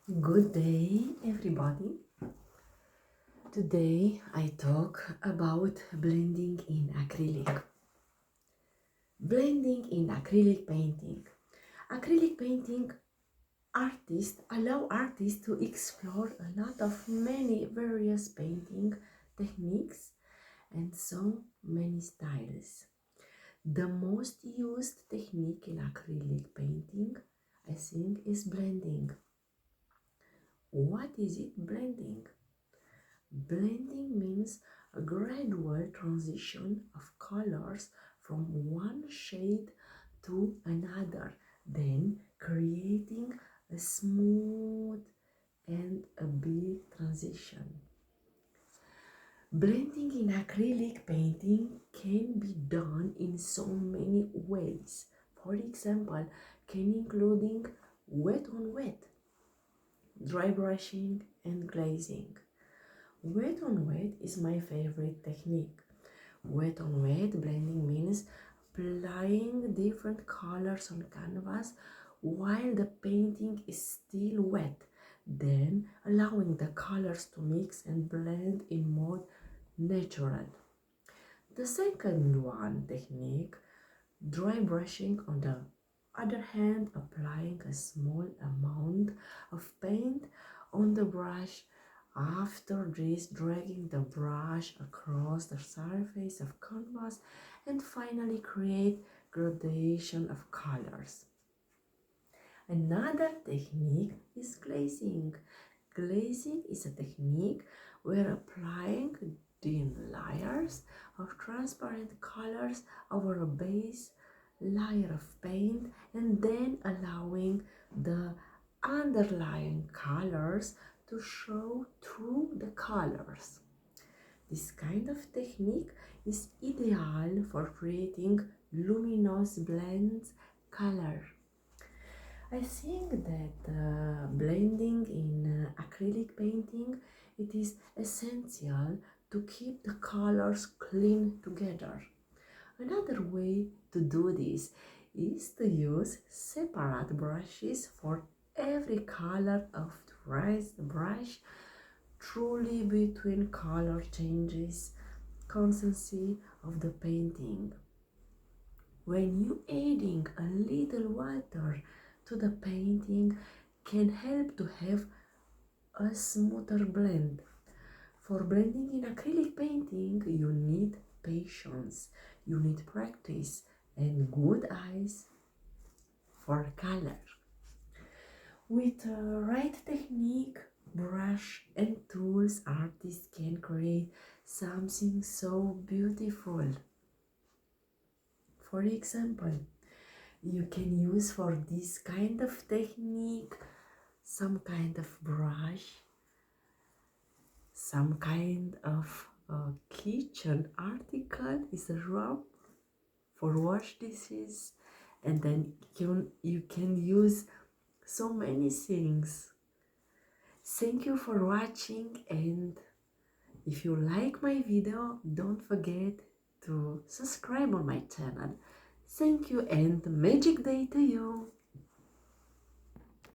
Good day, everybody. Today I talk about blending in acrylic. Blending in acrylic painting. Acrylic painting artists allow artists to explore a lot of many various painting techniques and so many styles. The most used technique in acrylic painting, I think, is blending. What is it, blending? Blending means a gradual transition of colors from one shade to another, then creating a smooth and a big transition. Blending in acrylic painting can be done in so many ways. For example, can including wet on wet, dry brushing and glazing. Wet on wet is my favorite technique. Wet on wet blending means applying different colors on canvas while the painting is still wet, then allowing the colors to mix and blend in more natural. The second one technique, dry brushing, on the other hand, applying a small amount of paint on the brush. After this, dragging the brush across the surface of canvas and finally create gradation of colors. Another technique is glazing. Glazing is a technique where applying thin layers of transparent colors over a base layer of paint and then allowing the underlying colors to show through the colors. This kind of technique is ideal for creating luminous blends color. I think that blending in acrylic painting, it is essential to keep the colors clean together. Another way to do this is to use separate brushes for every color of the brush, truly between color changes, consistency of the painting. When you adding a little water to the painting can help to have a smoother blend. For blending in acrylic painting, you need patience, you need practice, and good eyes for color. With the right technique, brush, and tools, artists can create something so beautiful. For example, you can use for this kind of technique some kind of brush, some kind of kitchen article is a rub for wash dishes, and then you can use so many things. Thank you for watching, and if you like my video, don't forget to subscribe on my channel. Thank you and magic day to you!